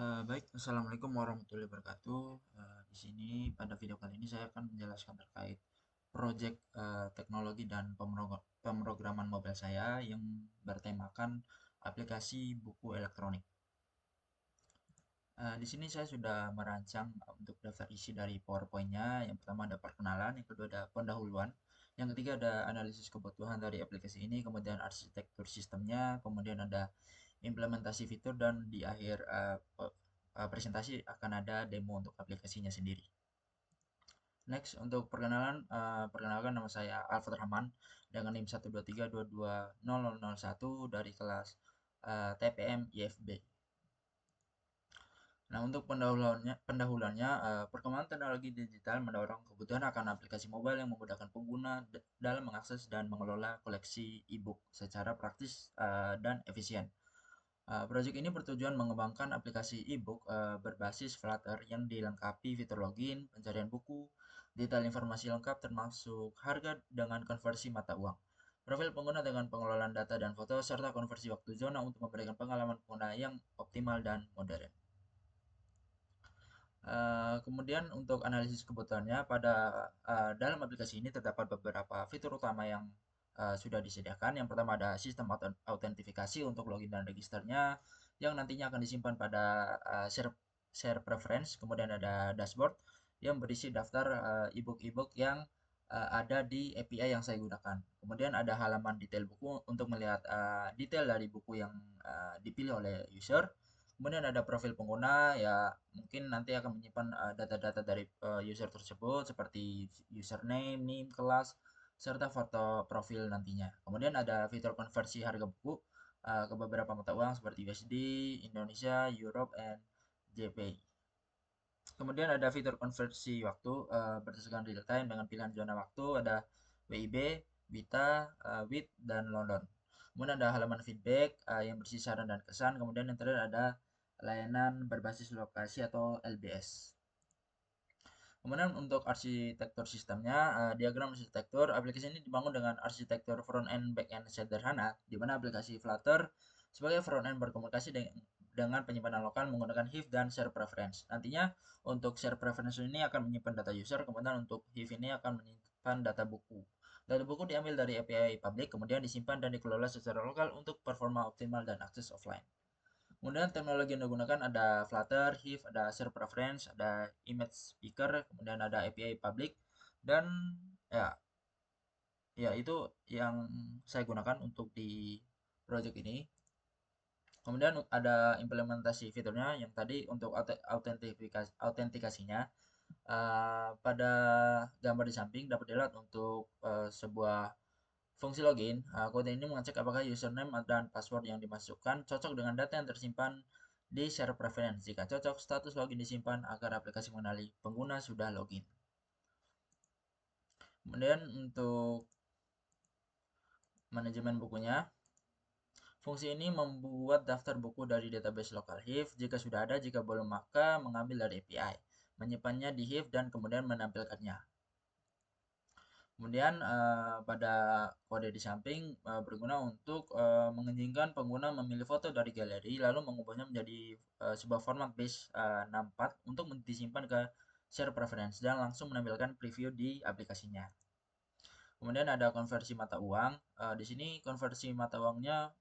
Baik, Assalamualaikum warahmatullahi wabarakatuh. Di sini pada video kali ini saya akan menjelaskan terkait proyek teknologi dan pemrograman mobile saya yang bertemakan aplikasi buku elektronik. Di sini saya sudah merancang untuk daftar isi dari PowerPoint-nya. Yang pertama ada perkenalan, yang kedua ada pendahuluan, yang ketiga ada analisis kebutuhan dari aplikasi ini, kemudian arsitektur sistemnya, kemudian ada implementasi fitur, dan di akhir presentasi akan ada demo untuk aplikasinya sendiri. Next, untuk perkenalkan nama saya Alfred Rahman dengan NIM 123220001 dari kelas TPM IFB. Nah, untuk pendahuluannya, perkembangan teknologi digital mendorong kebutuhan akan aplikasi mobile yang memudahkan pengguna dalam mengakses dan mengelola koleksi e-book secara praktis dan efisien. Proyek ini bertujuan mengembangkan aplikasi e-book berbasis Flutter yang dilengkapi fitur login, pencarian buku, detail informasi lengkap termasuk harga dengan konversi mata uang, profil pengguna dengan pengelolaan data dan foto, serta konversi waktu zona untuk memberikan pengalaman pengguna yang optimal dan modern. Kemudian untuk analisis kebutuhannya, dalam aplikasi ini terdapat beberapa fitur utama yang sudah disediakan. Yang pertama ada sistem autentifikasi untuk login dan registernya yang nantinya akan disimpan pada share preference. Kemudian ada dashboard yang berisi daftar e-book yang ada di API yang saya gunakan. Kemudian ada halaman detail buku untuk melihat detail dari buku yang dipilih oleh user. Kemudian ada profil pengguna, ya mungkin nanti akan menyimpan data-data dari user tersebut seperti username, name, kelas, serta foto profil nantinya. Kemudian ada fitur konversi harga buku ke beberapa mata uang seperti USD, Indonesia, Europe, and JPY. Kemudian ada fitur konversi waktu berdasarkan real time dengan pilihan zona waktu, ada WIB, Wita, WIT, dan London. Kemudian ada halaman feedback yang berisi saran dan kesan. Kemudian yang terakhir ada layanan berbasis lokasi atau LBS. Kemudian untuk arsitektur sistemnya, diagram arsitektur aplikasi ini dibangun dengan arsitektur front end back end sederhana, di mana aplikasi Flutter sebagai front end berkomunikasi dengan penyimpanan lokal menggunakan HIF dan share preference. Nantinya untuk share preference ini akan menyimpan data user, kemudian untuk HIF ini akan menyimpan data buku. Data buku diambil dari API public, kemudian disimpan dan dikelola secara lokal untuk performa optimal dan akses offline. Kemudian teknologi yang digunakan ada Flutter, HIF, ada Share Preference, ada Image Picker, kemudian ada API Public, dan ya, ya itu yang saya gunakan untuk di project ini. Kemudian ada implementasi fiturnya yang tadi untuk autentikasinya. Pada gambar di samping dapat dilihat untuk sebuah fungsi login. Kode ini mengecek apakah username dan password yang dimasukkan cocok dengan data yang tersimpan di share preference. Jika cocok, status login disimpan agar aplikasi mengenali pengguna sudah login. Kemudian untuk manajemen bukunya, fungsi ini membuat daftar buku dari database lokal HIF. Jika sudah ada, jika belum maka mengambil dari API, menyimpannya di HIF dan kemudian menampilkannya. Kemudian pada kode di samping berguna untuk mengizinkan pengguna memilih foto dari galeri lalu mengubahnya menjadi sebuah format base 64 untuk disimpan ke share preference dan langsung menampilkan preview di aplikasinya. Kemudian ada konversi mata uang. Di sini konversi mata uangnya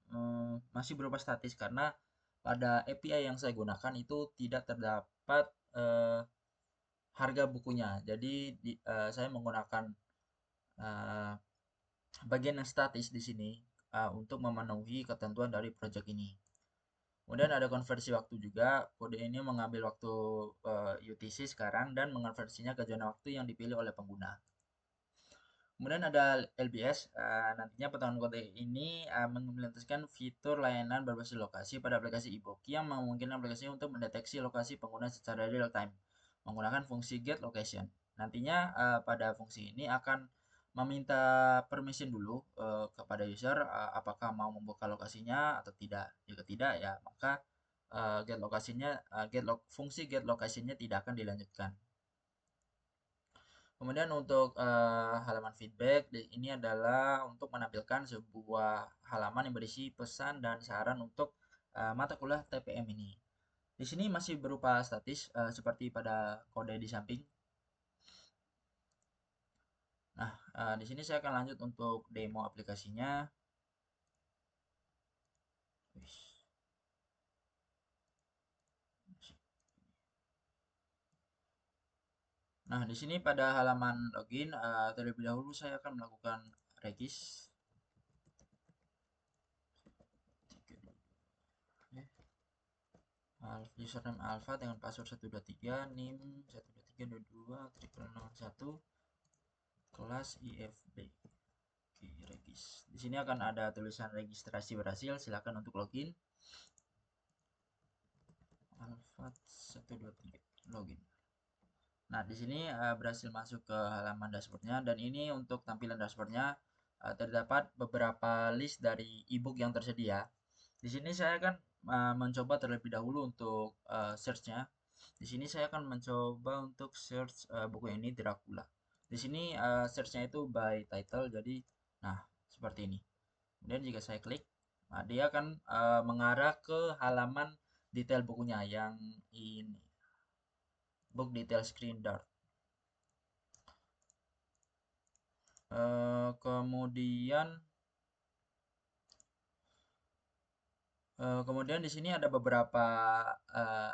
masih berupa statis karena pada API yang saya gunakan itu tidak terdapat harga bukunya. Jadi saya menggunakan bagian yang statis di sini untuk memenuhi ketentuan dari project ini. Kemudian ada konversi waktu juga. Kode ini mengambil waktu UTC sekarang dan mengonversinya ke zona waktu yang dipilih oleh pengguna. Kemudian ada LBS. Nantinya potongan kode ini mengimplementasikan fitur layanan berbasis lokasi pada aplikasi e-book yang memungkinkan aplikasi untuk mendeteksi lokasi pengguna secara real time menggunakan fungsi get location. Nantinya pada fungsi ini akan meminta permission dulu kepada user apakah mau membuka lokasinya atau tidak. Jika tidak ya maka get lokasinya fungsi get locationnya tidak akan dilanjutkan. Kemudian untuk halaman feedback ini adalah untuk menampilkan sebuah halaman yang berisi pesan dan saran untuk mata kuliah TPM ini. Di sini masih berupa statis seperti pada kode di samping. Nah, di sini saya akan lanjut untuk demo aplikasinya. Wis. Nah, di sini pada halaman login, terlebih dahulu saya akan melakukan regis. Username alpha dengan password 123, NIM 12322 kelas IFB. Oke, regis. Di sini akan ada tulisan registrasi berhasil, silakan untuk login. Alpha 123 login. Nah, di sini berhasil masuk ke halaman dashboardnya dan ini untuk tampilan dashboardnya terdapat beberapa list dari ebook yang tersedia. Di sini saya akan mencoba terlebih dahulu untuk search-nya. Di sini saya akan mencoba untuk search buku ini Dracula. Di sini search-nya itu by title, jadi nah seperti ini. Kemudian jika saya klik, nah, dia akan mengarah ke halaman detail bukunya yang ini, book detail screen dart. Kemudian kemudian di sini ada beberapa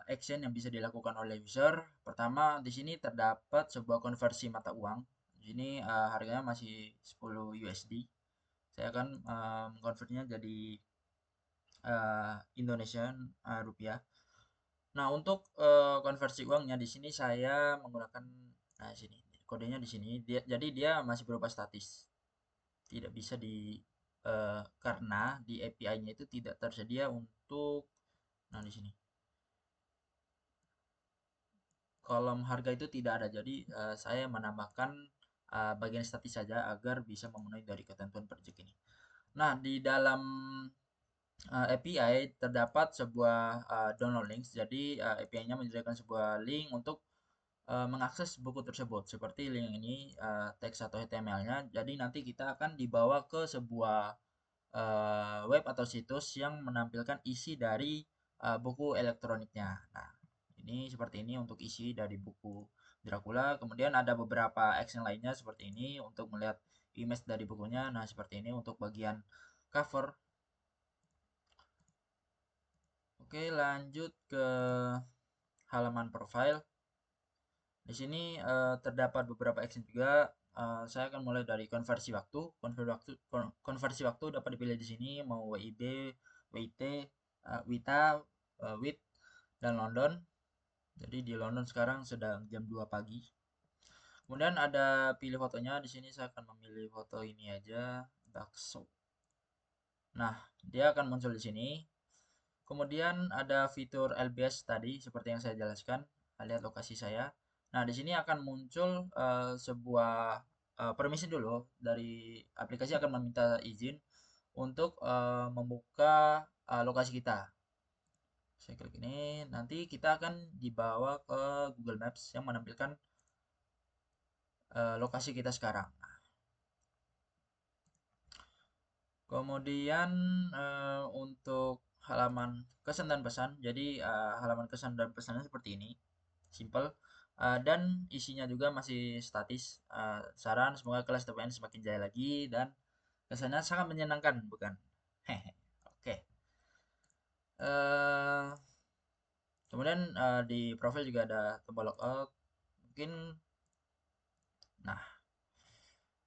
action yang bisa dilakukan oleh user. Pertama, di sini terdapat sebuah konversi mata uang. Di sini harganya masih 10 USD. Saya akan mengkonvertinya jadi Indonesian rupiah. Nah, untuk konversi uangnya di sini saya menggunakan nah sini kodenya di sini. Jadi dia masih berupa statis. Tidak bisa karena di API-nya itu tidak tersedia untuk nah di sini kolom harga itu tidak ada. Jadi saya menambahkan bagian statis saja agar bisa memenuhi dari ketentuan project ini. Nah, di dalam API terdapat sebuah download links. Jadi API-nya menyediakan sebuah link untuk mengakses buku tersebut. Seperti link ini teks atau HTML-nya. Jadi nanti kita akan dibawa ke sebuah web atau situs yang menampilkan isi dari buku elektroniknya. Nah, ini seperti ini untuk isi dari buku Dracula. Kemudian ada beberapa action lainnya seperti ini untuk melihat image dari bukunya. Nah, seperti ini untuk bagian cover. Oke, lanjut ke halaman profile. Di sini terdapat beberapa action juga. Saya akan mulai dari konversi waktu. Konversi waktu dapat dipilih di sini mau WIB, WIT, WITA, WIT, dan London. Jadi di London sekarang sedang jam 2 pagi. Kemudian ada pilih fotonya. Di sini saya akan memilih foto ini aja, bakso. Nah, dia akan muncul di sini. Kemudian ada fitur LBS tadi seperti yang saya jelaskan. Lihat lokasi saya. Nah, di sini akan muncul sebuah permission dulu dari aplikasi akan meminta izin untuk membuka lokasi kita. Saya klik ini, nanti kita akan dibawa ke Google Maps yang menampilkan lokasi kita sekarang. Kemudian untuk halaman kesan dan pesan, jadi halaman kesan dan pesannya seperti ini, simple, dan isinya juga masih statis. Saran semoga kelas TPN semakin jaya lagi dan kesannya sangat menyenangkan, bukan? Hehe. Oke. Eh, Kemudian di profil juga ada tombol logout. Mungkin, nah,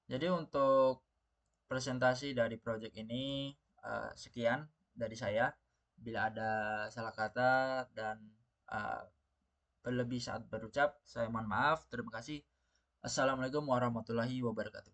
jadi untuk presentasi dari project ini sekian dari saya. Bila ada salah kata dan uh, berlebih saat berucap, saya mohon maaf. Terima kasih. Assalamualaikum warahmatullahi wabarakatuh.